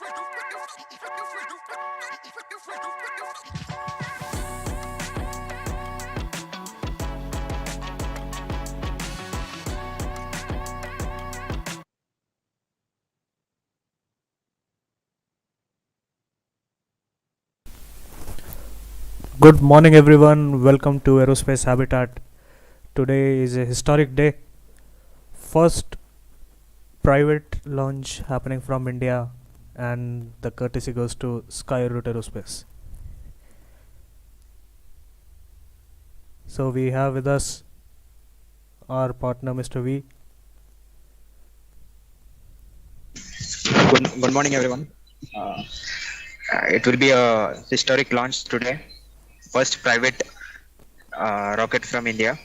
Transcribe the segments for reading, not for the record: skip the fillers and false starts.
Good morning, everyone. Welcome to Aerospace Habitat. Today is a historic day. First private launch happening from India, and the courtesy goes to Skyroot Aerospace. So we have with us our partner, Mr. V. Good morning, everyone. It will be a historic launch today. First private rocket from India.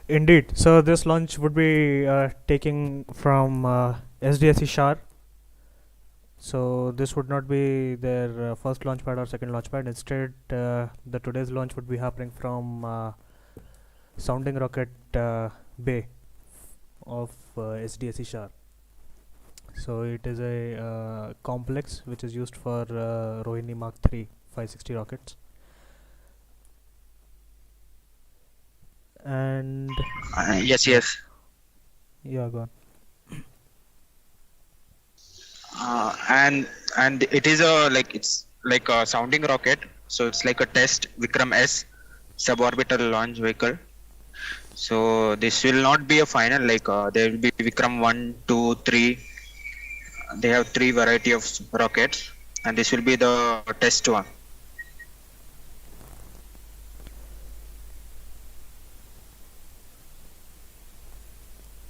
Indeed. So this launch would be taking from SDSC Shar. So this would not be their first launch pad or second launch pad. Instead, the today's launch would be happening from Sounding Rocket Bay of SDSC Shar. So it is a complex which is used for Rohini Mark 3 560 rockets. And Yes. yeah, go on. And it is it's like a sounding rocket. So it's like a test Vikram-S suborbital launch vehicle. So this will not be a final. There will be Vikram 1, 2, 3. They have 3 variety of rockets, and this will be the test one.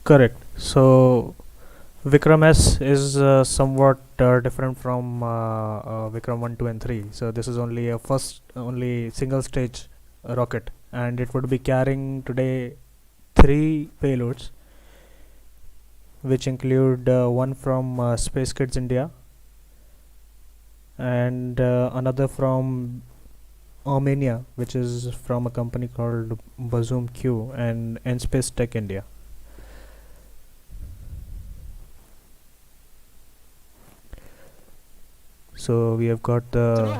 Correct. So Vikram-S is somewhat different from Vikram 1, 2 and 3. So this is only only single stage rocket, and it would be carrying today 3 payloads, which include one from Space Kids India and another from Armenia, which is from a company called Bazoom Q, and Space Tech India. So we have got the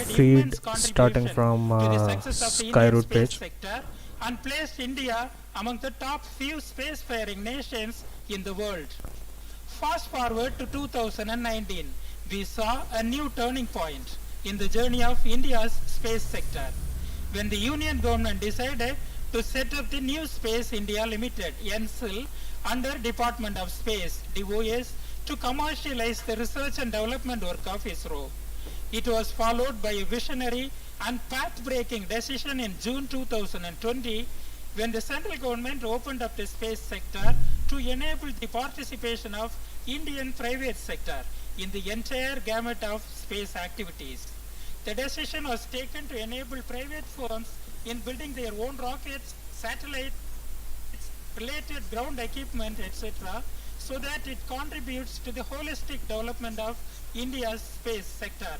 feed starting from Skyroot page. Sector and placed India among the top few spacefaring nations in the world. Fast forward to 2019, we saw a new turning point in the journey of India's space sector when the Union government decided to set up the new Space India Limited (NSIL) under Department of Space (DOS) to commercialize the research and development work of ISRO. It was followed by a visionary and path-breaking decision in June 2020 when the central government opened up the space sector to enable the participation of Indian private sector in the entire gamut of space activities. The decision was taken to enable private firms in building their own rockets, satellites, related ground equipment, etc., so that it contributes to the holistic development of India's space sector.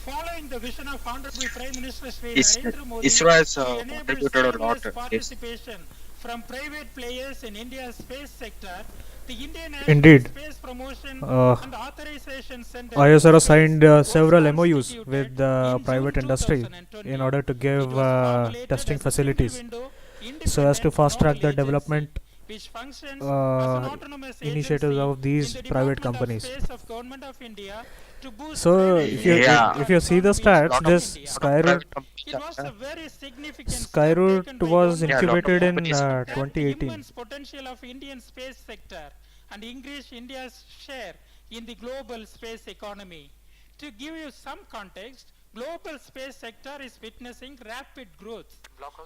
Following the vision of Honorable Prime Minister Shri Narendra Modi, ISRO has to enable contributed a lot. seamless participation from private players in India's space sector, the Indian Indeed. National Space Promotion and Authorization Center ISRO signed was several MOUs constituted with the in private June industry 2020. in order to It give was formulated testing as a facilities single-window, so as to independent fast track the nodal development agency which functions as an autonomous initiatives agency of these in the private Department companies. of Space of Government of India to boost So private if you Yeah. if you see the stats, Lot of this India. Skyroot It was a very significant step Skyroot taken by was government Yeah, lot of incubated in companies. that the 2018. immense potential of Indian space sector and increase India's share in the global space economy. To give you some context, global space sector is witnessing rapid growth.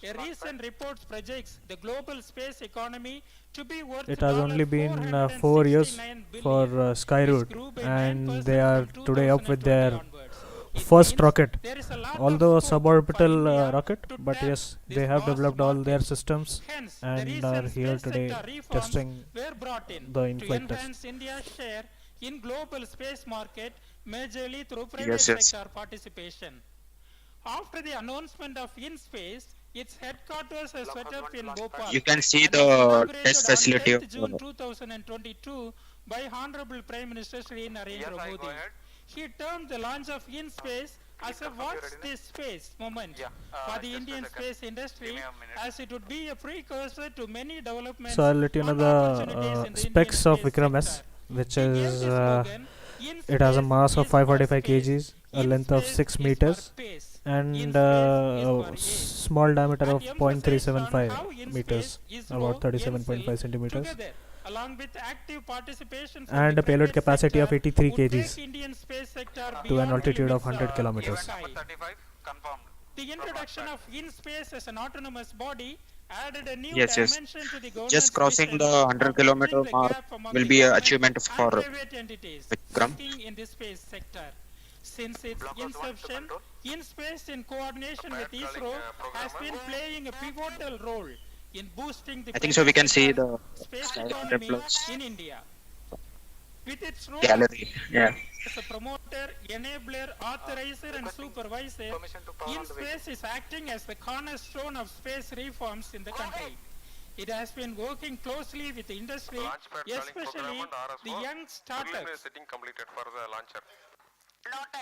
A recent report projects the global space economy to be worth It has only been 4 years for Skyroot, and they are today up with their first rocket, although a suborbital rocket, but yes, they have developed all their systems and are here today testing the in-flight test. Enhance India's share in global space market majorly through private Yes. sector participation. After the announcement of InSpace, Its headquarters are set up in Bhopal. You can see and was the inaugurated test on facility 10th of June 2022 by Honorable Prime Minister Shri Narendra Modi. He termed the launch of InSpace as a watch this space moment for the Indian space industry, as it would be a precursor to many developments So I'll let you know and the opportunities in the specs Indian of space Vikram-S, sector. which He gave is the slogan, it has a "In mass space of is for 545 space. kgs, a In length of space 6 is for meters, space. and In space is for ace." small diameter And of emphasized on how 0.375 meters, InSpace, about ISRO, 37.5 INSIL centimeters, together, along with active participation from and the a payload private capacity of sector, 83 would take kgs Indian space sector to an beyond altitude of limits 100 kilometers. sky. The introduction of InSpace as an autonomous body added a new yes, yes. dimension to the government's Just crossing vision the of 100 bridging kilometer the mark gap among will the be an government achievement and for private entities Vikram. working in the space sector. Since its inception, InSpace, in coordination with ISRO, has been playing a pivotal role in boosting the I think so. We can see sector the space Skyroot economy Vikram-S in India. With its role gallery. Yeah. as a promoter, enabler, authorizer, and supervisor, InSpace is acting as the cornerstone of space reforms in the country. It has been working closely with the industry, especially the young startups,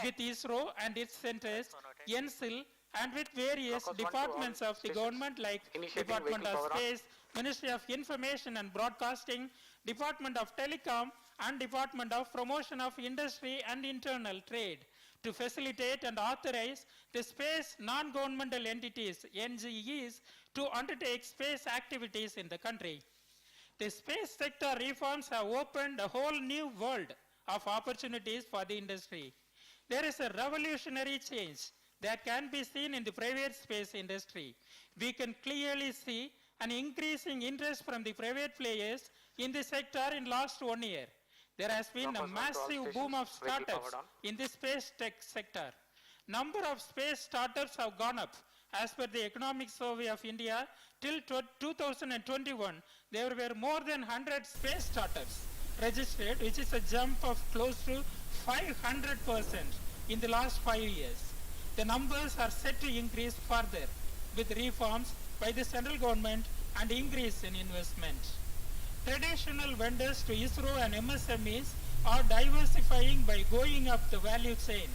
with ISRO and its centers, INSIL, and with various departments of the government like Department of Space, Ministry of Information and Broadcasting, Department of Telecom, and Department of Promotion of Industry and Internal Trade, to facilitate and authorize the space non-governmental entities, NGEs, to undertake space activities in the country. The space sector reforms have opened a whole new world of opportunities for the industry. There is a revolutionary change that can be seen in the private space industry. We can clearly see an increasing interest from the private players in the sector in last 1 year. There has been a massive boom of startups in the space tech sector. Number of space startups have gone up. As per the Economic Survey of India, till 2021, there were more than 100 space startups registered, which is a jump of close to 500% in the last 5 years. The numbers are set to increase further with reforms by the central government and increase in investment. Traditional vendors to ISRO and MSMEs are diversifying by going up the value chain.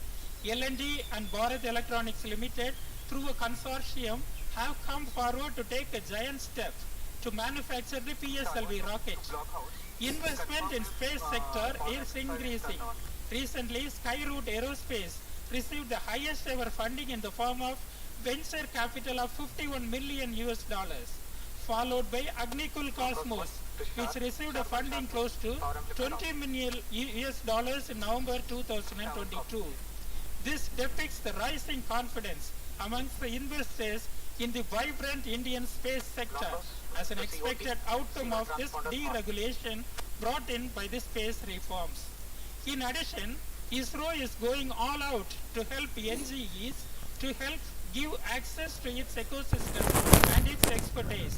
L&T and Bharat Electronics Limited, through a consortium, have come forward to take a giant step to manufacture the PSLV rocket. Investment in space sector is increasing. Recently, Skyroot Aerospace received the highest ever funding in the form of venture capital of 51 million US dollars, followed by Agnikul Cosmos, which received a funding close to 20 million US dollars in November 2022. This depicts the rising confidence amongst the investors in the vibrant Indian space sector as an expected outcome of this deregulation brought in by the space reforms. In addition, ISRO is going all out to help NGEs to help give access to its ecosystem and its expertise.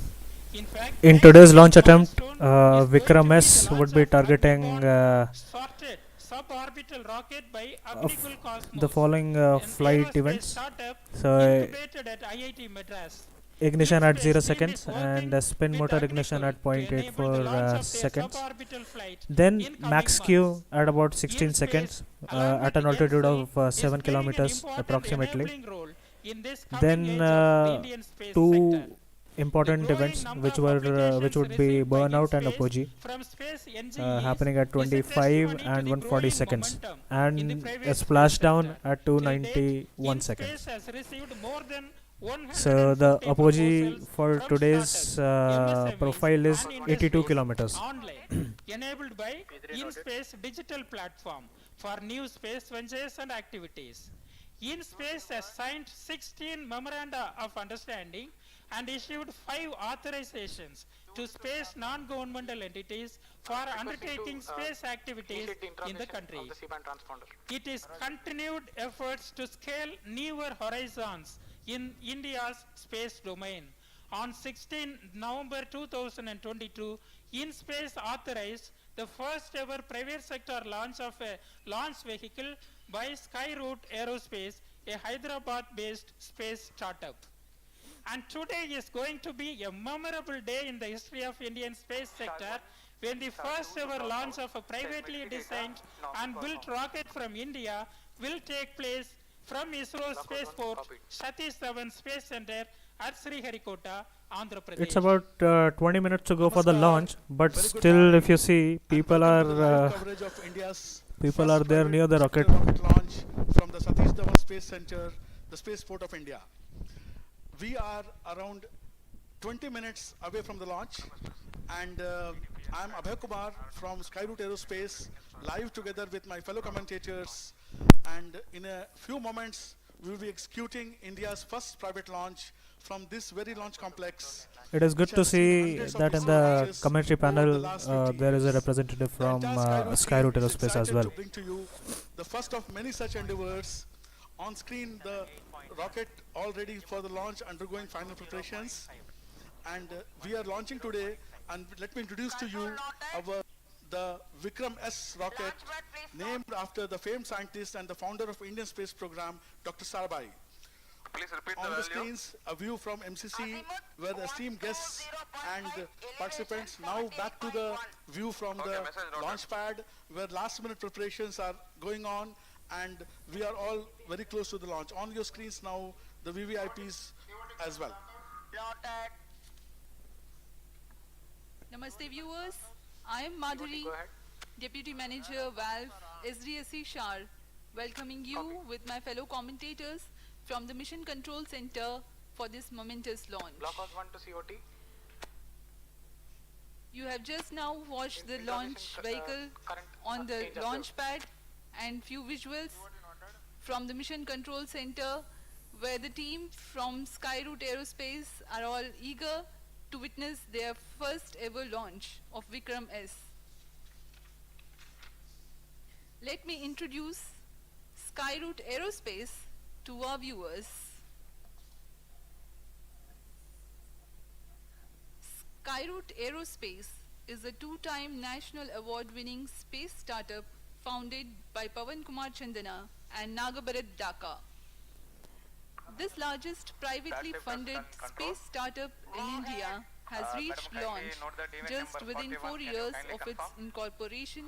In fact, In today's launch attempt, milestone is going to be Vikram-S the would launch be of targeting unmanned sorted suborbital rocket by Agnikul Cosmos, the following an flight aerospace events. startup So incubated at IIT Madras. ignition at InSpace 0 team seconds is working and a spin with motor ignition Agnikul at to enable the 0.84 launch of their seconds. suborbital flight Then in coming max Q months. at about 16 InSpace, seconds along at with an altitude NSI, of is 7 playing an kilometers important approximately. enabling role in this coming Then age of the Indian space sector. two important The growing events number which of applications would be received by burnout and InSpace apogee from space NGEs happening at is a 25 testimony to and the 140 growing seconds momentum in the and private a space splashdown sector. at Till date, 291 InSpace seconds. has received more than 150 So the apogee proposals for from today's startups, MSMEs, profile is and 82 industries kilometers. online, enabled by InSpace digital platform for new space ventures and activities. InSpace has signed 16 memoranda of understanding and issued 5 authorizations to space non-governmental entities for undertaking space activities in the country. It is continued efforts to scale newer horizons in India's space domain. On 16 November 2022, InSpace authorized the first ever private sector launch of a launch vehicle by Skyroot Aerospace, a Hyderabad-based space startup. And today is going to be a memorable day in the history of Indian space sector when the first ever launch of a privately designed and built rocket from India will take place from ISRO's spaceport Satish Dhawan Space Center at Sriharikota, Andhra Pradesh. It's about 20 minutes to go for the Namaskar. launch, but Very good still, morning. if you see, people Welcome to the live are coverage of India's people first are there private near the sector rocket. launch from the Satish Dhawan Space Center, the spaceport of India. We are around 20 minutes away from the launch, and I'm Abhay Kumar from Skyroot Aerospace, live together with my fellow commentators, and in a few moments we will be executing India's first private launch from this very launch complex. It is good which to has seen see hundreds of that in ISRO the launches commentary over the panel last 50 there is a years. representative The from entire Skyroot team is Aerospace as excited well. to bring to you the first of many such endeavors. On screen, the rocket all ready for the launch, undergoing final preparations. And we are launching today, and let me introduce to you the Vikram-S rocket, named after the famed scientist and the founder of Indian space program, Dr. Sarabhai. Please repeat On the the value. screens, a view from MCC, where the esteemed guests and participants. Now back to the view from the message noted. launch pad, where last minute preparations are going on, and we are all very close to the launch. On your screens now, the VVIPs as well. Namaste viewers, I am Madhuri, Go ahead. Deputy Manager Valve SDSC SHAR, welcoming you with my fellow commentators from the Mission Control Center for this momentous launch. Blockhouse 1 to COT. You have just now watched the launch vehicle current on the change of launch pad and few visuals from the Mission Control Center where the team from Skyroot Aerospace are all eager to witness their first ever launch of Vikram-S. Let me introduce Skyroot Aerospace to our viewers. Skyroot Aerospace is a two-time national award-winning space startup founded by Pawan Kumar Chandana and Nagabharat Dhaka. This largest privately That's funded difference and control. space startup in India has reached Madam, kindly launch note that event just number within 41. 4 Can you years kindly of its confirm? incorporation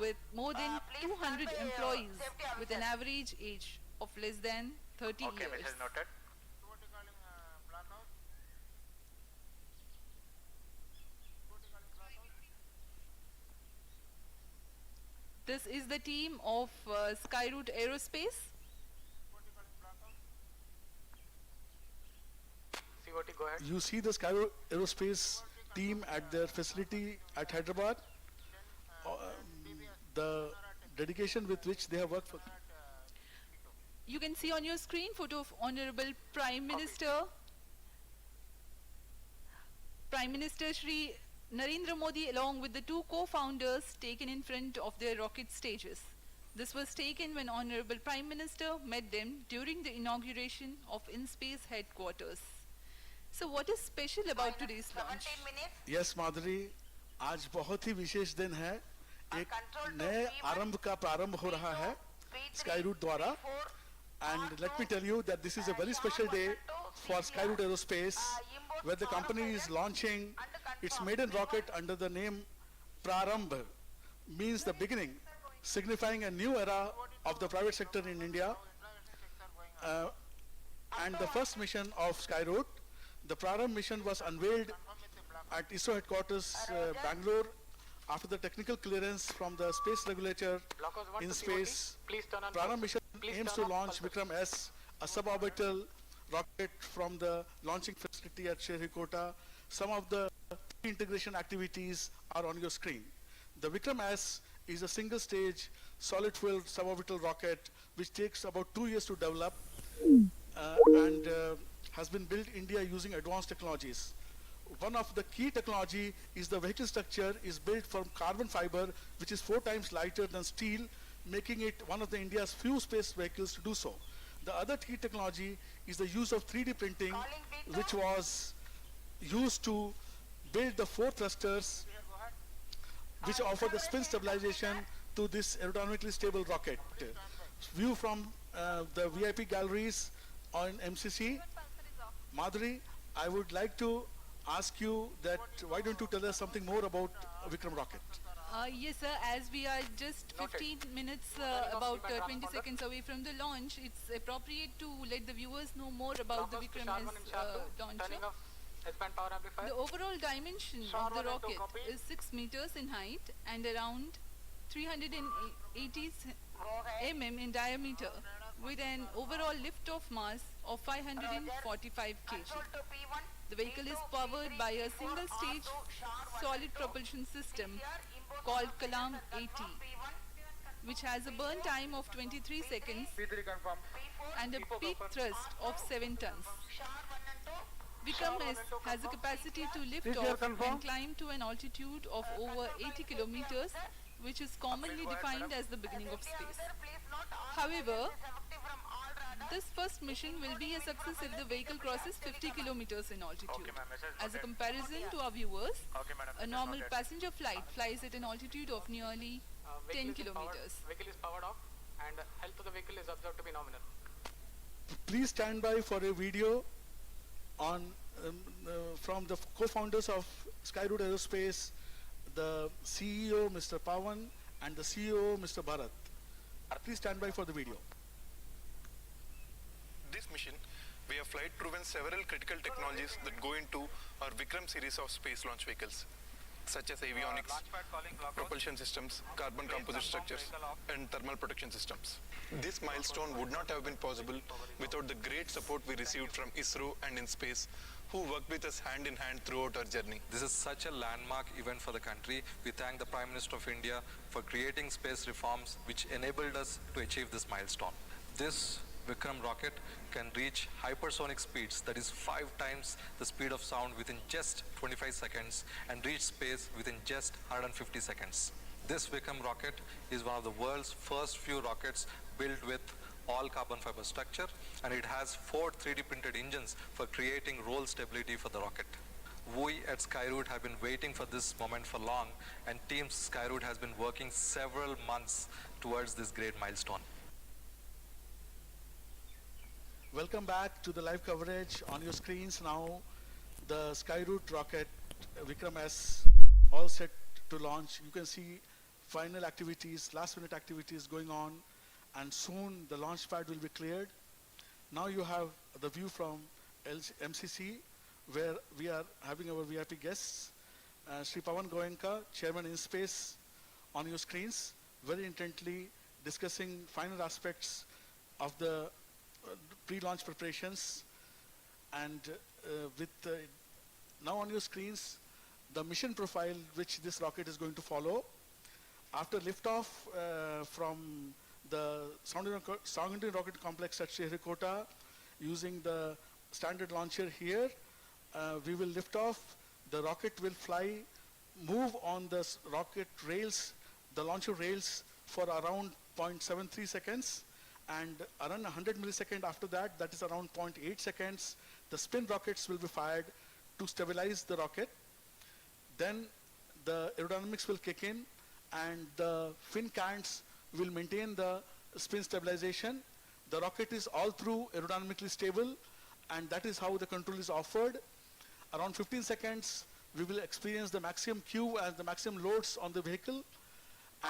with more than 200 employees with an average age of less than 30 Okay, years. message noted. This is the team of Skyroot Aerospace. COT, go ahead. You see the Skyroot Aerospace team at their facility at Hyderabad. The dedication with which they have worked for. You can see on your screen photo of Honorable Prime Minister. Prime Minister Shri Narendra Modi along with the two co-founders taken in front of their rocket stages. This was taken when Honorable Prime Minister met them during the inauguration of InSpace headquarters. So what is special about today's launch? Yes Madhuri, आज बहुत ही विशेष दिन है. एक नए आरंभ का प्रारंभ हो रहा है Skyroot द्वारा. And let me tell you that this is a very special day for Skyroot Aerospace, where the company is launching its maiden rocket under the name Prarambh, means the beginning, signifying a new era of the private sector in India. And the first mission of Skyroot, the Prarambh mission, was unveiled at ISRO headquarters, Bangalore, after the technical clearance from the space regulator Blockhouse 1 in to space. COT. Please turn on. Prarambh mission Please aims turn to off launch pulses. Vikram-S, a suborbital rocket from the launching facility at Sriharikota. Some of the integration activities are on your screen. The Vikram-S is a single-stage solid-fuel suborbital rocket which takes about 2 years to develop and has been built in India using advanced technologies. One of the key technology is the vehicle structure is built from carbon fiber, which is 4 times lighter than steel, making it one of the India's few space vehicles to do so. The other key technology is the use of 3D printing, which was used to build the 4 thrusters, which offer the spin stabilization to this aerodynamically stable rocket. View from the VIP galleries on MCC. Madhuri, I would like to ask you that why don't you tell us something more about Vikram rocket? Yes, sir. As we are just 15 minutes, about 20 seconds away from the launch, it's appropriate to let the viewers know more about the Vikram-S launcher. Turning off S-band power amplifier. The overall dimension Star of the 1 and 2 rocket copy. is 6 meters in height and around 380 mm in diameter, with an overall lift-off mass of 545 kg. The vehicle is powered by a single-stage solid propulsion system called Kalam 80, which has a burn time of 23 seconds P3 confirm. and a peak thrust of 7 tons. Vikram-S has a capacity to lift off and climb to an altitude of over 80 kilometers, which is commonly defined as the beginning of space. However, this first mission will be a success if the vehicle crosses 50 kilometers in altitude. As a comparison to our viewers, a normal passenger flight flies at an altitude of nearly 10 kilometers. Vehicle is powered off and health of the vehicle is observed to be nominal. Please stand by for a video on from the co-founders of Skyroot Aerospace, the CEO Mr. Pawan and the CEO Mr. Bharat. Please stand by for the video. This mission, we have flight proven several critical technologies that go into our Vikram series of space launch vehicles, such as avionics, propulsion systems, carbon composite structures, and thermal protection systems. This milestone would not have been possible without the great support we received from ISRO and InSpace, who worked with us hand in hand throughout our journey. This is such a landmark event for the country. We thank the Prime Minister of India for creating space reforms which enabled us to achieve this milestone. This Vikram rocket can reach hypersonic speeds, that is 5 times the speed of sound within just 25 seconds, and reach space within just 150 seconds. This Vikram rocket is one of the world's first few rockets built with all carbon fiber structure, and it has 4 3D printed engines for creating roll stability for the rocket. We at Skyroot have been waiting for this moment for long, and Team Skyroot has been working several months towards this great milestone. Welcome back to the live coverage. On your screens now, the Skyroot rocket Vikram-S all set to launch. You can see final activities, last minute activities going on, and soon the launch pad will be cleared. Now you have the view from MCC, where we are having our VIP guests, Sri Pawan Goenka, Chairman in Space, on your screens, very intently discussing final aspects of the pre-launch preparations. And now on your screens, the mission profile which this rocket is going to follow. After liftoff from the Sounding Rocket Complex at Sriharikota, using the standard launcher here, we will lift off. The rocket will fly, move on the rocket rails, the launcher rails, for around 0.73 seconds, and around 100 milliseconds after that, that is around 0.8 seconds, the spin rockets will be fired to stabilize the rocket. Then the aerodynamics will kick in, and the fin cants will maintain the spin stabilization. The rocket is all through aerodynamically stable, and that is how the control is offered. Around 15 seconds, we will experience the maximum Q and the maximum loads on the vehicle,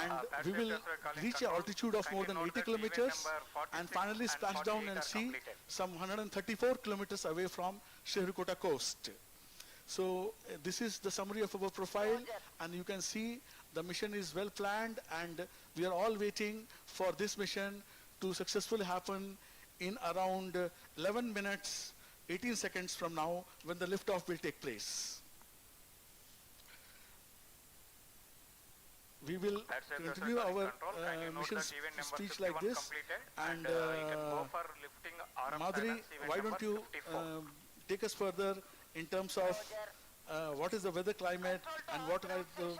and we will reach an altitude of more than 80 kilometers, and finally splash down and see some 134 kilometers away from Sriharikota coast. So this is the summary of our profile, and you can see the mission is well planned, and we are all waiting for this mission to successfully happen in around 11 minutes 18 seconds from now, when the liftoff will take place. We will continue our mission speech like this, and Madhuri, why don't you take us further in terms of what is the weather climate and what are the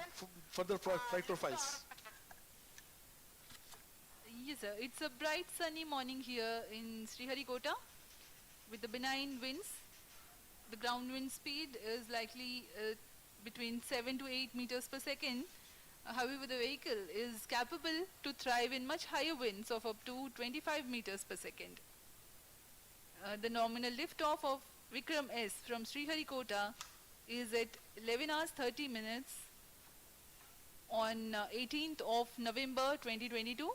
further flight profiles? Yes, sir. It's a bright sunny morning here in Sriharikota with the benign winds. The ground wind speed is likely between 7 to 8 meters per second. However, the vehicle is capable to thrive in much higher winds of up to 25 meters per second. The nominal liftoff of Vikram-S from Sriharikota is at 11 hours 30 minutes on 18th of November 2022.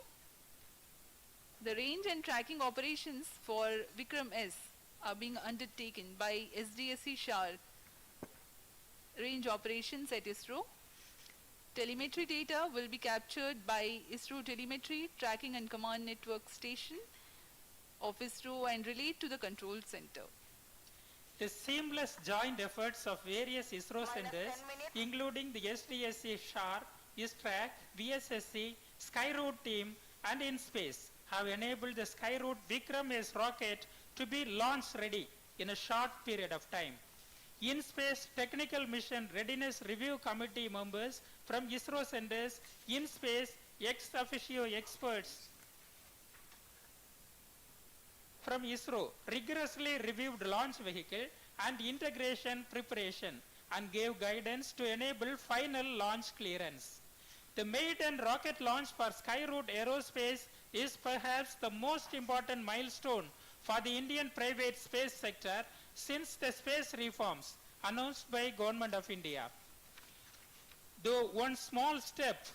The range and tracking operations for Vikram-S are being undertaken by SDSC SHAR range operations at ISRO. Telemetry data will be captured by ISRO Telemetry Tracking and Command Network Station of ISRO and relayed to the control center. The seamless joint efforts of various ISRO centers, including the SDSC SHAR, ISTRAC, VSSC, Skyroot team, and InSpace, have enabled the Skyroot Vikram-S rocket to be launch ready in a short period of time. InSpace Technical Mission Readiness Review Committee members from ISRO centers, InSpace ex officio experts from ISRO rigorously reviewed launch vehicle and integration preparation and gave guidance to enable final launch clearance. The maiden rocket launch for Skyroot Aerospace is perhaps the most important milestone for the Indian private space sector since the space reforms announced by Government of India. Though one small step,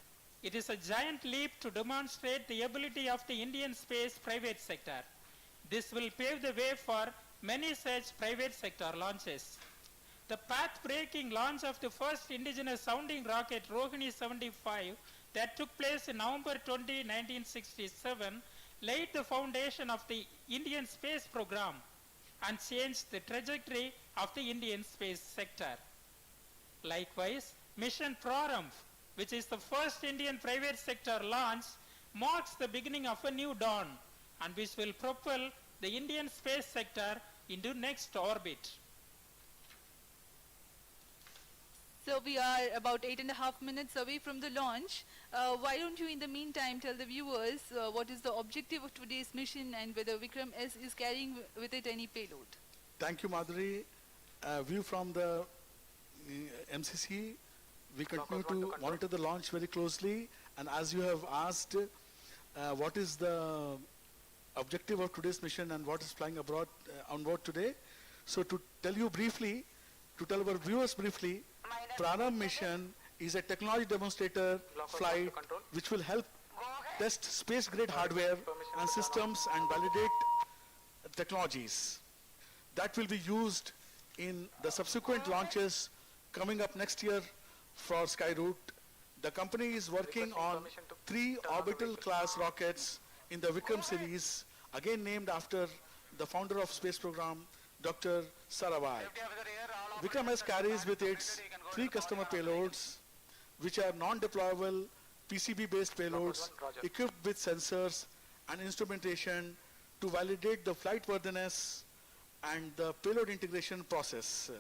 it is a giant leap to demonstrate the ability of the Indian space private sector. This will pave the way for many such private sector launches. The path-breaking launch of the first indigenous sounding rocket Rohini 75 that took place in November 20, 1967 laid the foundation of the Indian space program and changed the trajectory of the Indian space sector. Likewise, Mission Prarambh, which is the first Indian private sector launch, marks the beginning of a new dawn and which will propel the Indian space sector into next orbit. So we are about 8.5 minutes away from the launch. Why don't you in the meantime tell the viewers what is the objective of today's mission and whether Vikram-S is carrying with it any payload? Thank you, Madhuri. View from the MCC, we continue to monitor the launch very closely, and as you have asked, what is the objective of today's mission and what is flying abroad on board today. So to tell you briefly, to tell our viewers briefly, Prarambh mission is a technology demonstrator flight which will help test space-grade hardware and systems and validate technologies that will be used in the subsequent launches coming up next year for Skyroot. The company is working on 3 orbital class rockets in the Vikram series, again named after the founder of space program, Dr. Sarabhai. Vikram-S carries with its 3 customer payloads, which are non-deployable PCB-based payloads equipped with sensors and instrumentation to validate the flight worthiness and the payload integration process.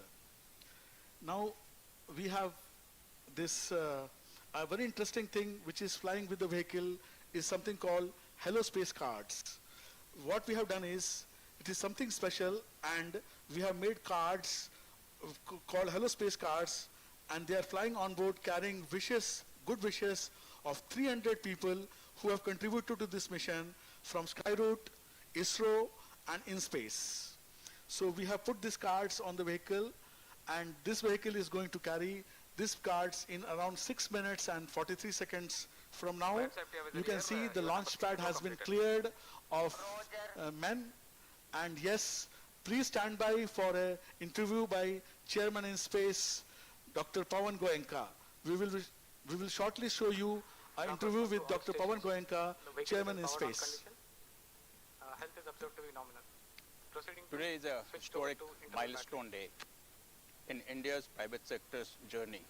Now we have this a very interesting thing which is flying with the vehicle is something called Hello Space cards. What we have done is, it is something special, and we have made cards called Hello Space cards, and they are flying on board carrying wishes, good wishes of 300 people who have contributed to this mission from Skyroot, ISRO, and InSpace. So we have put these cards on the vehicle, and this vehicle is going to carry these cards in around 6 minutes and 43 seconds from now. You can see the launch pad has been cleared of men, and yes, please stand by for an interview by Chairman InSpace, Dr. Pawan Goenka. We will shortly show you an interview with Dr. Pawan Goenka, Chairman InSpace. Health is observed to be nominal. Today is a historic milestone day in India's private sector's journey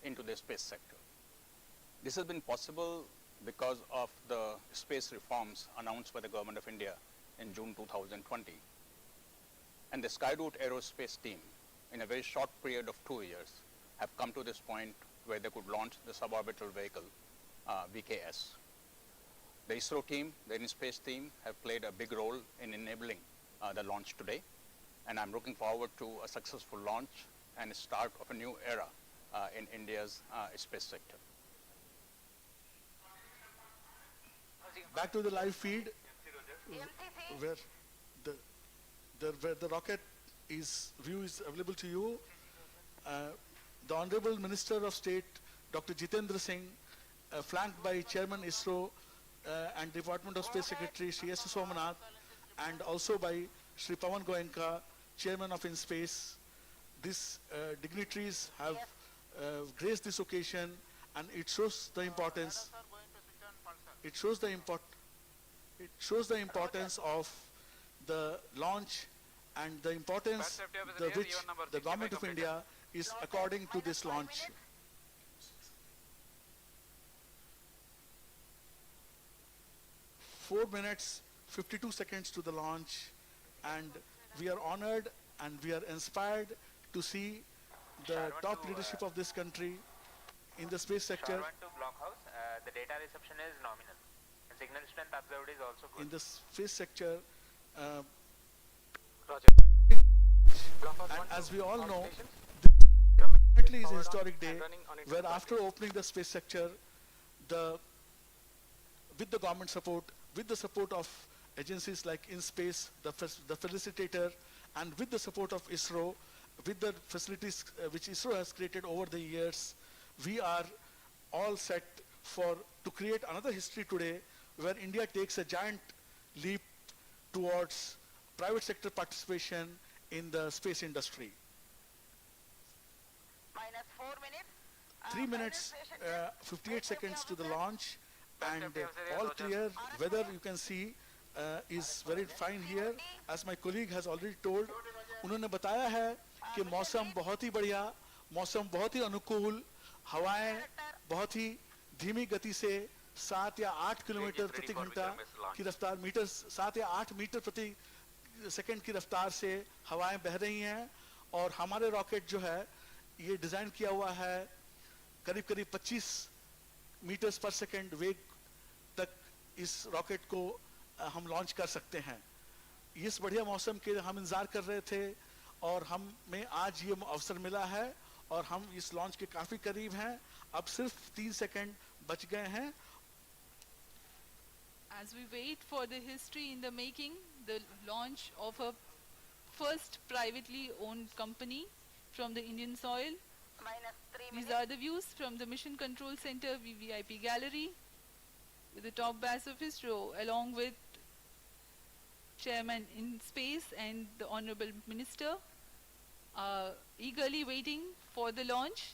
into the space sector. This has been possible because of the space reforms announced by the Government of India in June 2020. And the Skyroot Aerospace team, in a very short period of 2 years, have come to this point where they could launch the suborbital vehicle, VKS. The ISRO team, the InSpace team, have played a big role in enabling the launch today, and I'm looking forward to a successful launch and a start of a new era in India's space sector. Back to the live feed, where the rocket view is available to you. The Honorable Minister of State, Dr. Jitendra Singh, flanked by Chairman ISRO and Department of Space Secretary Shri S. Somanath, and also by Shri Pawan Goenka, Chairman of InSpace. These dignitaries have graced this occasion, and it shows the importance. It shows the importance of the launch and the importance which the Government of India is according to this launch. Four minutes, 52 seconds to the launch, and we are honored and we are inspired to see the top leadership of this country in the space sector. To Blockhouse, the data reception is nominal. And signal strength observed is also good. In the space sector, Roger. and as we all know, this definitely is a historic day where after opening the space sector, with the government support, with the support of agencies like InSpace, the facilitator, and with the support of ISRO, with the facilities which ISRO has created over the years, we are all set to create another history today where India takes a giant leap towards private sector participation in the space industry. Minus 4 minutes. 3 minutes, 58 seconds to the launch, and all clear. Weather, you can see, is very fine here. As my colleague has already told, उन्होंने बताया है कि मौसम बहुत ही बढ़िया, मौसम बहुत ही अनुकूल, हवाएं बहुत ही धीमी गति से 7 या 8 किलोमीटर प्रति घंटा की रफ्तार, 7 या 8 मीटर प्रति सेकंड की रफ्तार से हवाएं बह रही हैं, और हमारे रॉकेट जो है ये डिजाइन किया हुआ है करीब करीब 25 मीटर्स पर सेकंड वेग तक इस रॉकेट को हम लॉन्च कर सकते हैं। इस बढ़िया मौसम के हम इंतजार कर रहे थे और हमें आज ये अवसर मिला है और हम इस लॉन्च के काफी करीब हैं। अब सिर्फ 3 सेकंड बच गए हैं। As we wait for the history in the making, the launch of a first privately owned company from the Indian soil. These are the views from the Mission Control Center VVIP Gallery with the top brass of ISRO, along with Chairman InSpace and the Honorable Minister, eagerly waiting for the launch.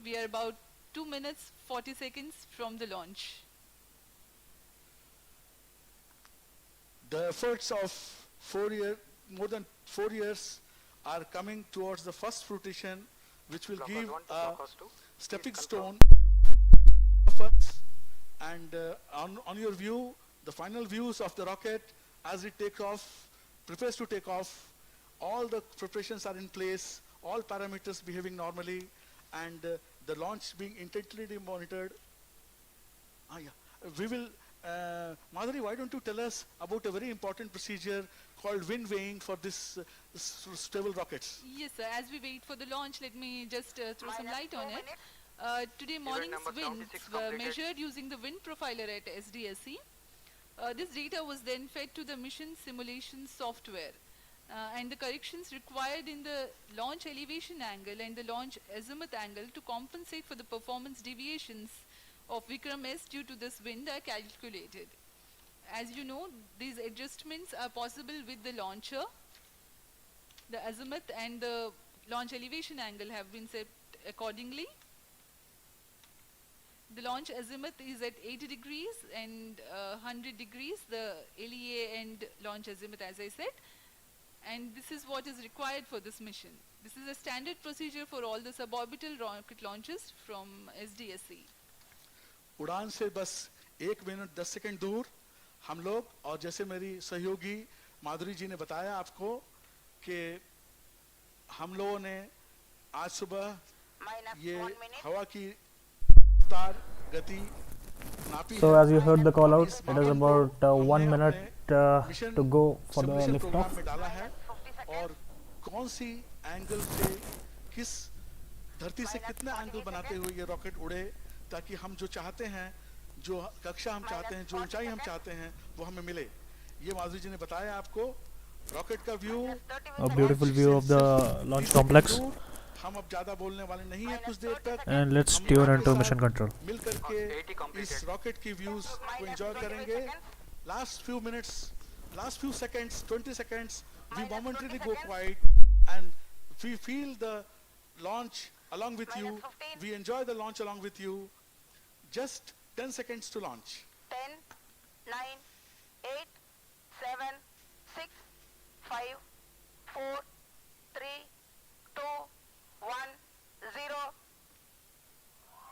We are about 2 minutes 40 seconds from the launch. The efforts of more than 4 years are coming towards the first fruition, which will give a stepping stone of us. And on your view, the final views of the rocket as it prepares to take off, all the preparations are in place, all parameters behaving normally, and the launch being intently monitored. We will, Madhuri, why don't you tell us about a very important procedure called wind weighing for this stable rockets? Yes, sir. As we wait for the launch, let me just throw some light on it. Today morning's winds were measured using the wind profiler at SDSC. This data was then fed to the mission simulation software, and the corrections required in the launch elevation angle and the launch azimuth angle to compensate for the performance deviations of Vikram-S due to this wind are calculated. As you know, these adjustments are possible with the launcher. The azimuth and the launch elevation angle have been set accordingly. The launch azimuth is at 80 degrees and 100 degrees, the LEA and launch azimuth, as I said. And this is what is required for this mission. This is a standard procedure for all the suborbital rocket launches from SDSC. उड़ान से बस 1 minute 10 second दूर हम लोग, और जैसे मेरी सहयोगी माधुरी जी ने बताया आपको कि हम लोगों ने आज सुबह ये हवा की रफ्तार गति नापी। So as you heard the call out, it is about 1 minute to go for the liftoff. में डाला है और कौन सी एंगल से किस धरती से कितना एंगल बनाते हुए ये रॉकेट उड़े, ताकि हम जो चाहते हैं, जो कक्षा हम चाहते हैं, जो ऊंचाई हम चाहते हैं, वो हमें मिले। ये माधुरी जी ने बताया आपको, रॉकेट का view, A beautiful view of the launch complex. हम अब ज्यादा बोलने वाले नहीं है कुछ देर तक. And let's हम tune आपके into साथ mission control. मिल करके इस रॉकेट की व्यूज को एंजॉय करेंगे. Last few minutes, last few seconds, 20 seconds, we momentarily go quiet and we feel the launch along with you. We enjoy the launch along with you. Just 10 seconds to launch. 10, 9, 8, 7, 6, 5, 4, 3, 2, 1, 0.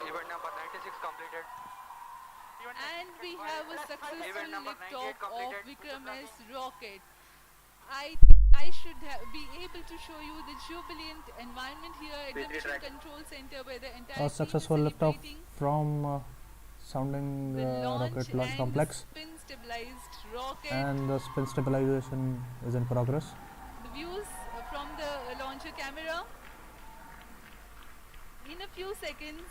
Event number 96 completed. And we have a successful liftoff of Vikram-S rocket. I should be able to show you the jubilant environment here at the Mission Control Center where the entire A team successful is liftoff celebrating from sounding the rocket launch and complex, the spin stabilized rocket. and the spin stabilization is in progress. The views from the launcher camera. In a few seconds,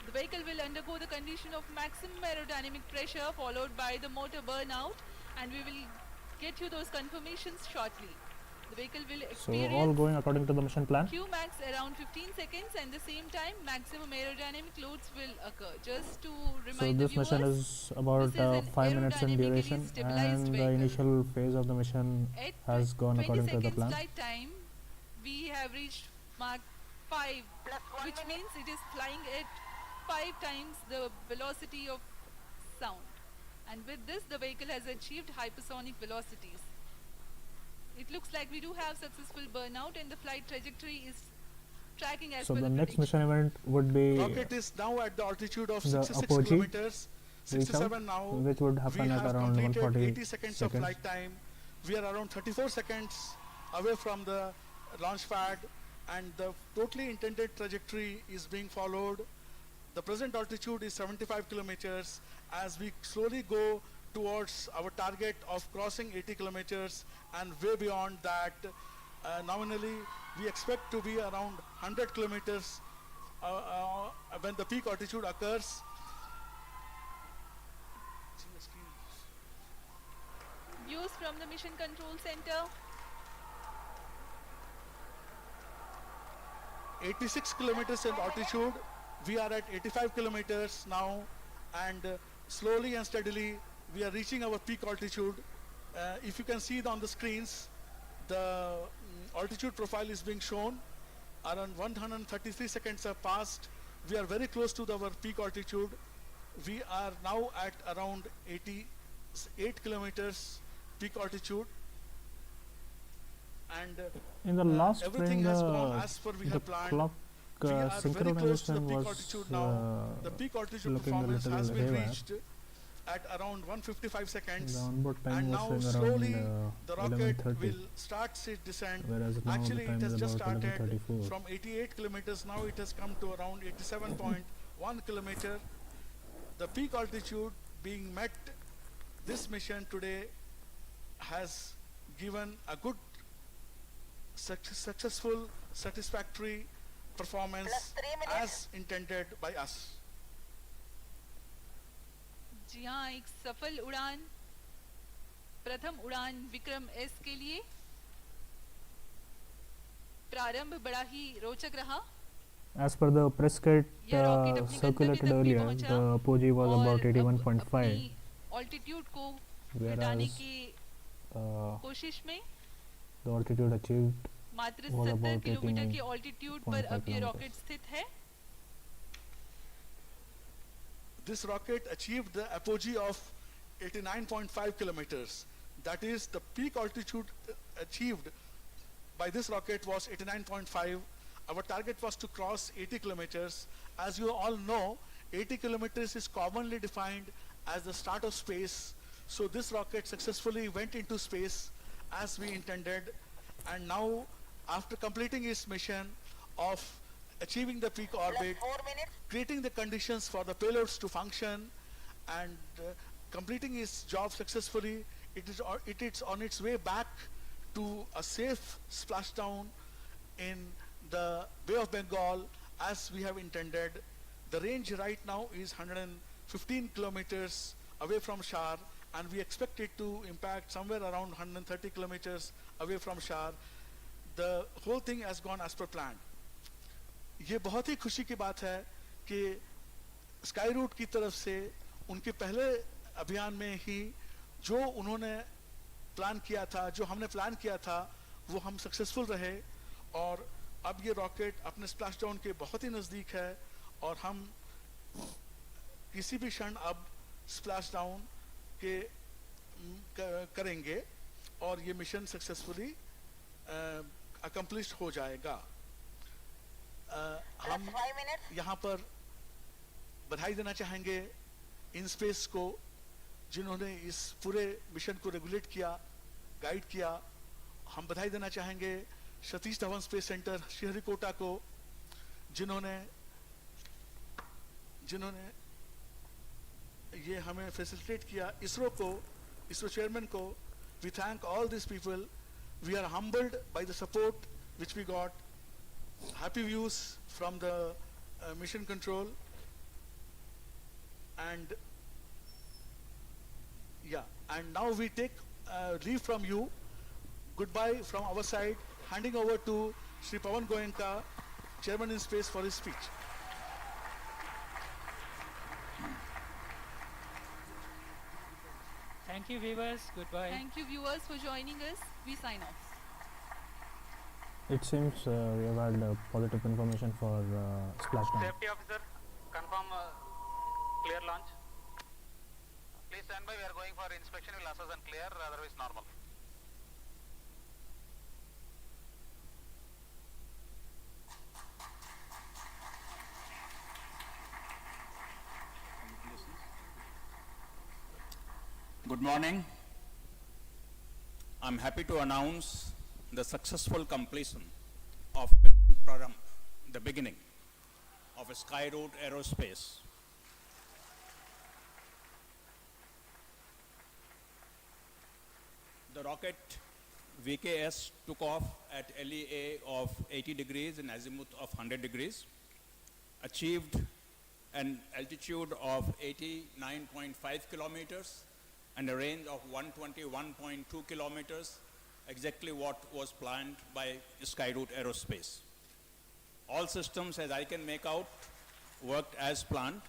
the vehicle will undergo the condition of maximum aerodynamic pressure followed by the motor burnout, and we will get you those confirmations shortly. The vehicle will So experience all going according to the mission plan. Qmax around 15 seconds, and the same time maximum aerodynamic loads will occur. Just to So remind the this mission viewers, is about this is an 5 minutes in aerodynamically duration, stabilized and the vehicle. initial phase of the mission at has gone 20 according to the seconds plan. flight time, we have reached Mach 5, which means it is flying at 5 times the velocity of sound. And with this, the vehicle has achieved hypersonic velocities. It looks like we do have successful burnout, and the flight trajectory is tracking as So per the the next prediction. mission event would be Rocket is now at the altitude of the 66 apogee kilometers, reach out, 67 now. which would We happen at have around completed 140 80 seconds of flight time. We are around 34 seconds away from the launch pad, and the totally intended trajectory is being followed. The present altitude is 75 kilometers. As we slowly go towards our target of crossing 80 kilometers and way beyond that, nominally we expect to be around 100 kilometers when the peak altitude occurs. Views from the Mission Control Center. 86 kilometers in altitude. We are at 85 kilometers now, and slowly and steadily we are reaching our peak altitude. If you can see it on the screens, the altitude profile is being shown. Around 133 seconds have passed. We are very close to our peak altitude. We are now at around 88 kilometers peak altitude, and in the last everything frame has gone as per we the have planned. clock We are very close to the synchronization peak was altitude now. The peak altitude looking a performance little has been haywire. reached at around 155 seconds, The onboard time and was now showing slowly around the rocket 11:30, will start its descent. whereas now Actually, the time it has is just about started 11:34. from 88 kilometers. Now it has come to around 87.1 kilometer. The peak altitude being met, this mission today has given a good, successful, satisfactory performance as intended by us. जी हाँ, एक सफल उड़ान, प्रथम उड़ान Vikram S के लिए प्रारंभ बड़ा ही रोचक रहा. As per the press kit यह रॉकेट अपने circulated गंतव्य तक भी earlier, पहुंचा the apogee was और about अब 81.5, अपनी altitude को घटाने whereas की कोशिश में the altitude achieved मात्र was 70 about किलोमीटर की altitude पर 89.5 अब ये kilometers. रॉकेट स्थित है. This rocket achieved the apogee of 89.5 kilometers. That is, the peak altitude achieved by this rocket was 89.5. Our target was to cross 80 kilometers. As you all know, 80 kilometers is commonly defined as the start of space. So this rocket successfully went into space as we intended. And now, after completing its mission of achieving the peak orbit, creating the conditions for the payloads to function, and completing its job successfully, it is on its way back to a safe splashdown in the Bay of Bengal as we have intended. The range right now is 115 kilometers away from Shar, and we expect it to impact somewhere around 130 kilometers away from Shar. The whole thing has gone as per planned. ये बहुत ही खुशी की बात है कि Skyroot की तरफ से उनके पहले अभियान में ही जो उन्होंने प्लान किया था, जो हमने प्लान किया था, वो हम सक्सेसफुल रहे और अब ये रॉकेट अपने स्प्लैश डाउन के बहुत ही नज़दीक है और हम किसी भी क्षण अब स्प्लैश डाउन के करेंगे और ये मिशन सक्सेसफुली अकम्प्लिश हो जाएगा। हम यहाँ पर बधाई देना चाहेंगे इन स्पेस को जिन्होंने इस पूरे मिशन को रेगुलेट किया, गाइड किया। हम बधाई देना चाहेंगे सतीश धवन स्पेस सेंटर श्रीहरिकोटा को जिन्होंने ये हमें फैसिलिटेट किया, इसरो को, इसरो चेयरमैन को। We thank all these people. We are humbled by the support which we got. Happy views from the mission control. And yeah, and now we take leave from you. Goodbye from our side. Handing over to Sri Pawan Goenka, Chairman in Space, for his speech. Thank you, viewers. Goodbye. Thank you, viewers, for joining us. We sign off. It seems we have had positive information for splashdown. Safety officer, confirm clear launch. Please stand by. We are going for inspection. We'll assess and clear. Otherwise, normal. Good morning. I'm happy to announce the successful completion of Prarambh, the beginning of a Skyroot Aerospace. The rocket VKS took off at LEA of 80 degrees and azimuth of 100 degrees, achieved an altitude of 89.5 kilometers and a range of 121.2 kilometers, exactly what was planned by Skyroot Aerospace. All systems, as I can make out, worked as planned,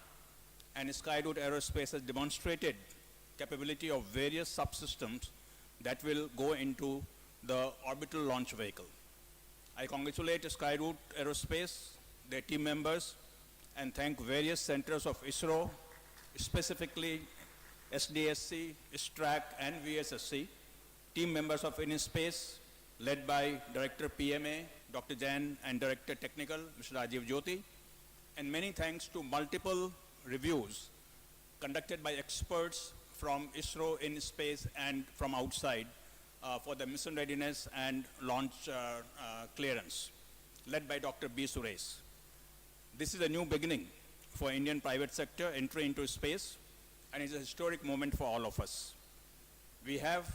and Skyroot Aerospace has demonstrated capability of various subsystems that will go into the orbital launch vehicle. I congratulate Skyroot Aerospace, their team members, and thank various centers of ISRO, specifically SDSC, STRAC, and VSSC, team members of InSpace, led by Director PMA, Dr. Jain, and Director Technical, Mr. Rajiv Jyoti, and many thanks to multiple reviews conducted by experts from ISRO, InSpace, and from outside for the mission readiness and launch clearance, led by Dr. B. Suresh. This is a new beginning for Indian private sector entry into space, and it's a historic moment for all of us. We have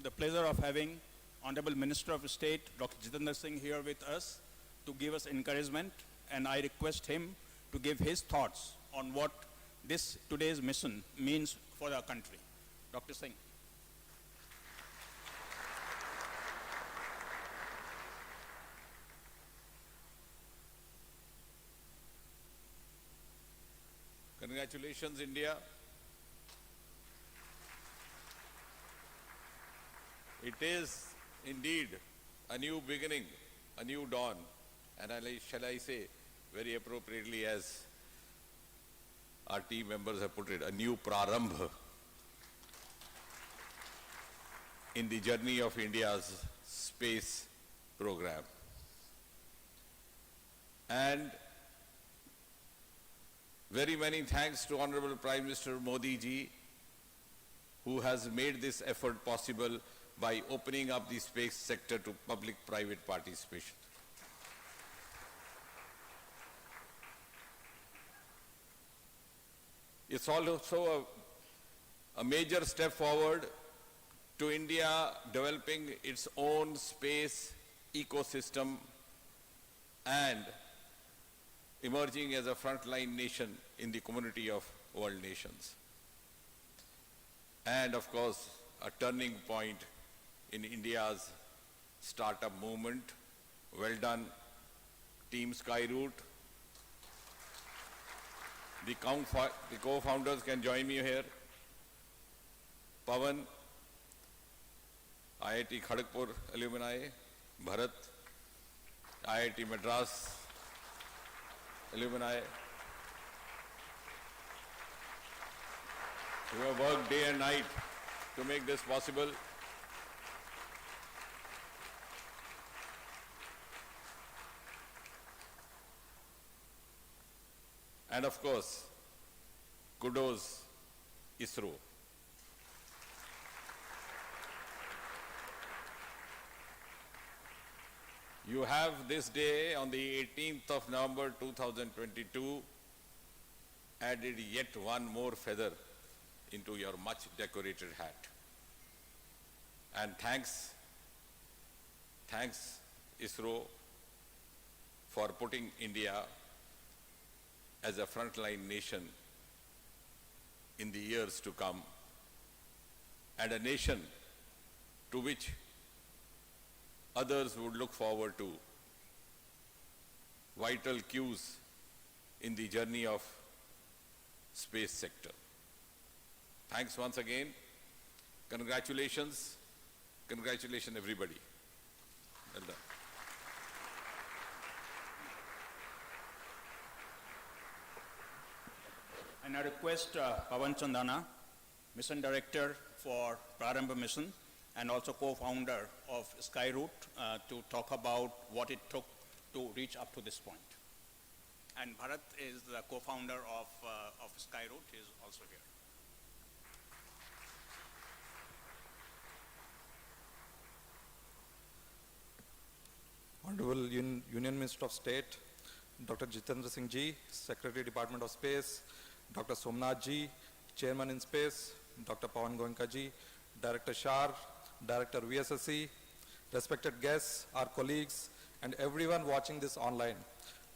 the pleasure of having Honorable Minister of State, Dr. Jitendra Singh, here with us to give us encouragement, and I request him to give his thoughts on what this today's mission means for our country. Dr. Singh. Congratulations, India. It is indeed a new beginning, a new dawn, and shall I say, very appropriately as our team members have put it, a new Prarambh in the journey of India's space program. And very many thanks to Honorable Prime Minister Modi ji, who has made this effort possible by opening up the space sector to public-private participation. It's also a major step forward to India developing its own space ecosystem and emerging as a frontline nation in the community of world nations. and of course a turning point in India's startup movement. Well done, Team Skyroot. The co-founders can join me here. Pawan, IIT Kharagpur alumni, Bharat, IIT Madras alumni, who have worked day and night to make this possible. And of course, kudos ISRO. You have this day on the 18th of November 2022 added yet one more feather into your much decorated hat. And thanks ISRO for putting India as a frontline nation in the years to come, and a nation to which others would look forward to, vital cues in the journey of space sector. Thanks once again. Congratulations. Congratulations everybody. Well done. And I request Pawan Chandana, Mission Director for Prarambh Mission and also co-founder of Skyroot, to talk about what it took to reach up to this point. And Bharat is the co-founder of Skyroot. He is also here. Honorable Union Minister of State, Dr. Jitendra Singh Ji, Secretary, Department of Space, Dr. Somnath Ji, Chairman in Space, Dr. Pawan Goenka Ji, Director Shar, Director VSSC, respected guests, our colleagues, and everyone watching this online.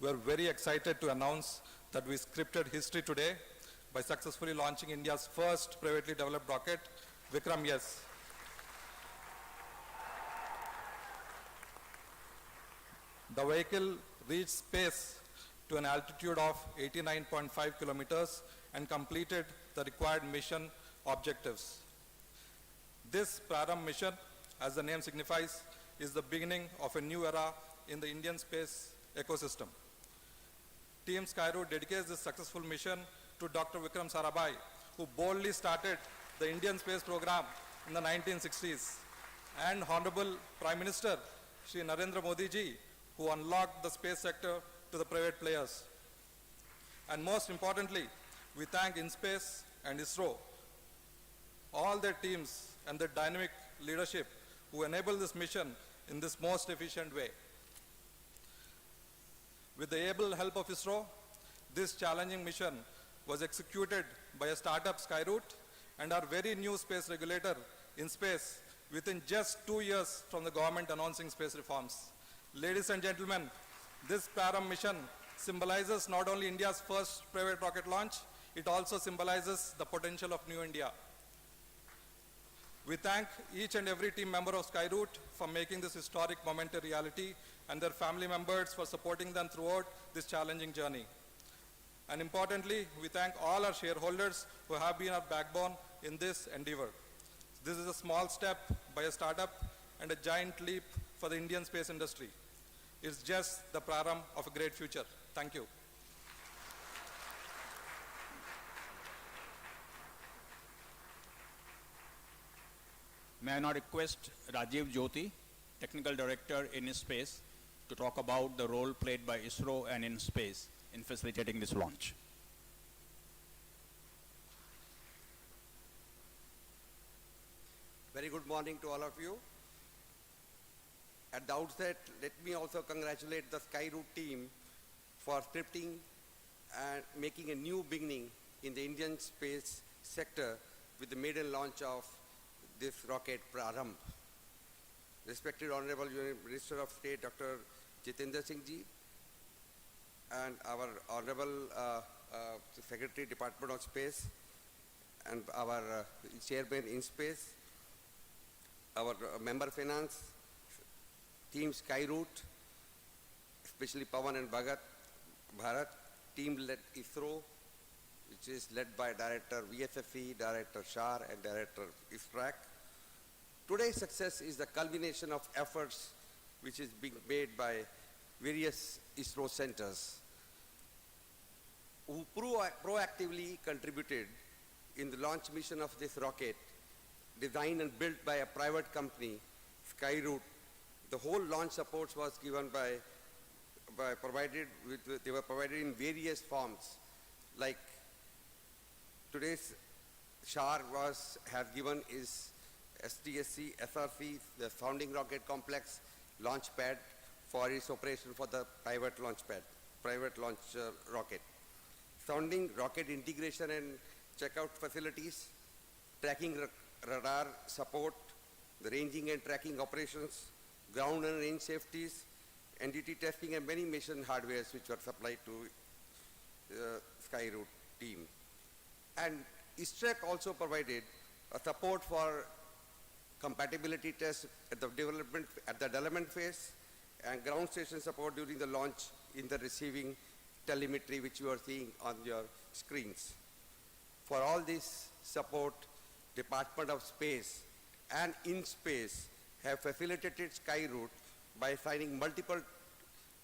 We are very excited to announce that we scripted history today by successfully launching India's first privately developed rocket, Vikram-S. The vehicle reached space to an altitude of 89.5 kilometers and completed the required mission objectives. This Prarambh mission, as the name signifies, is the beginning of a new era in the Indian space ecosystem. Team Skyroot dedicates this successful mission to Dr. Vikram Sarabhai, who boldly started the Indian space program in the 1960s, and Honorable Prime Minister Shri Narendra Modi Ji, who unlocked the space sector to the private players. And most importantly, we thank InSpace and ISRO, all their teams and their dynamic leadership who enabled this mission in this most efficient way. With the able help of ISRO, this challenging mission was executed by a startup, Skyroot, and our very new space regulator, InSpace, within just 2 years from the government announcing space reforms. Ladies and gentlemen, this Prarambh mission symbolizes not only India's first private rocket launch, it also symbolizes the potential of New India. We thank each and every team member of Skyroot for making this historic moment a reality, and their family members for supporting them throughout this challenging journey. And importantly, we thank all our shareholders who have been our backbone in this endeavor. This is a small step by a startup and a giant leap for the Indian space industry. It's just the Prarambh of a great future. Thank you. May I now request Rajiv Jyoti, Technical Director in Space, to talk about the role played by ISRO and InSpace in facilitating this launch. Very good morning to all of you. At the outset, let me also congratulate the Skyroot team for scripting and making a new beginning in the Indian space sector with the maiden launch of this rocket, Prarambh. Respected Honorable Minister of State, Dr. Jitendra Singh Ji, and our Honorable Secretary, Department of Space, and our chairman in space, our member finance, team Skyroot, especially Pawan and Bharat, team led ISRO, which is led by Director VSSC, Director Shar, and Director ISRAC. Today's success is the culmination of efforts which is being made by various ISRO centers who proactively contributed in the launch mission of this rocket, designed and built by a private company, Skyroot. The whole launch supports was given they were provided in various forms, like today's Shar has given is STSC, SRC, the Sounding Rocket Complex launch pad for its operation for the private launch rocket. Sounding rocket integration and checkout facilities, tracking radar support, the ranging and tracking operations, ground and range safeties, NDT testing, and many mission hardwares which were supplied to Skyroot team. And ISRAC also provided a support for compatibility tests at the development phase, and ground station support during the launch in the receiving telemetry which you are seeing on your screens. For all this support, Department of Space and InSpace have facilitated Skyroot by signing multiple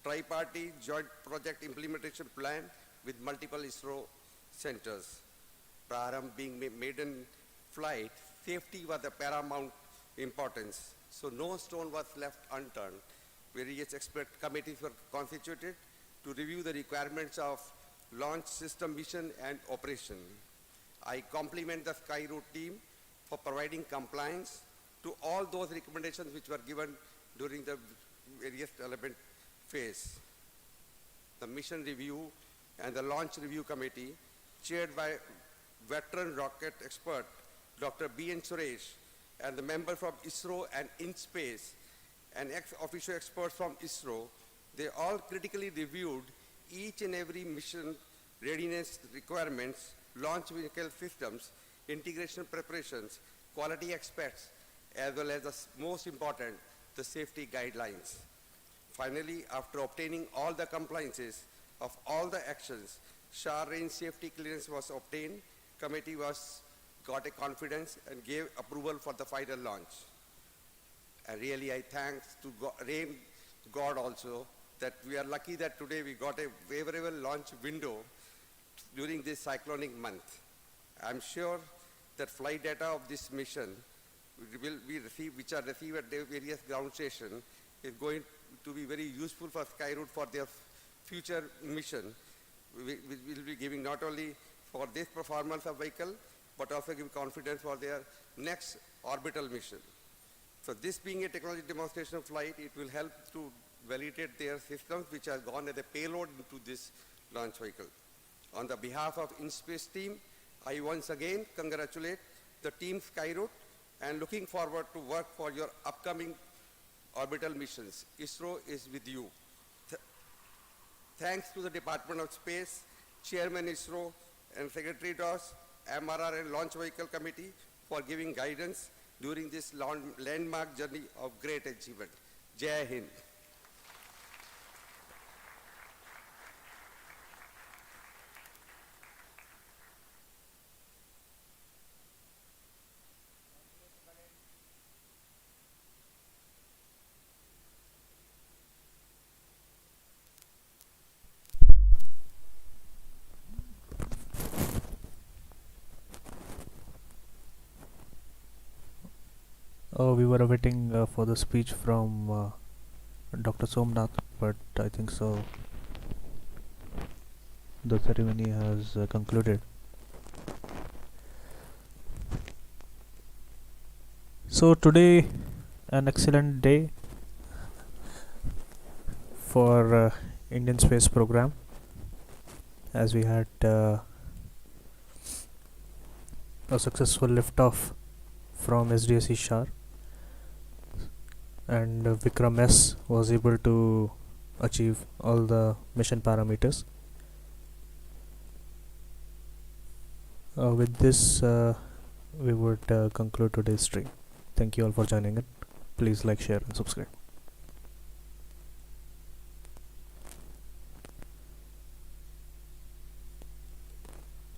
tripartite joint project implementation plan with multiple ISRO centers. Prarambh being maiden flight, safety was of paramount importance, so no stone was left unturned. Various expert committees were constituted to review the requirements of launch system mission and operation. I compliment the Skyroot team for providing compliance to all those recommendations which were given during the various development phase. The mission review and the launch review committee, chaired by veteran rocket expert Dr. B.N. Suresh, and the members from ISRO and InSpace, and ex-officio experts from ISRO, they all critically reviewed each and every mission readiness requirements, launch vehicle systems, integration preparations, quality aspects, as well as the most important, the safety guidelines. Finally, after obtaining all the compliances of all the actions, Shar range safety clearance was obtained. Committee got a confidence and gave approval for the final launch. And really, I thanks to God also that we are lucky that today we got a favorable launch window during this cyclonic month. I'm sure that flight data of this mission will be received, which are received at the various ground stations, is going to be very useful for Skyroot for their future mission. We will be giving not only for this performance of vehicle, but also give confidence for their next orbital mission. So this being a technology demonstration flight, it will help to validate their systems which have gone as a payload into this launch vehicle. On the behalf of InSpace team, I once again congratulate the team Skyroot and looking forward to work for your upcoming orbital missions. ISRO is with you. Thanks to the Department of Space, Chairman ISRO, and Secretary DOS, MRR and Launch Vehicle Committee for giving guidance during this landmark journey of great achievement. Jai Hind. We were awaiting for the speech from Dr. Somnath, but I think so the ceremony has concluded. So today an excellent day for Indian space program, as we had a successful liftoff from SDSC Shar, and Vikram-S was able to achieve all the mission parameters. With this, we would conclude today's stream. Thank you all for joining in. Please like, share, and subscribe.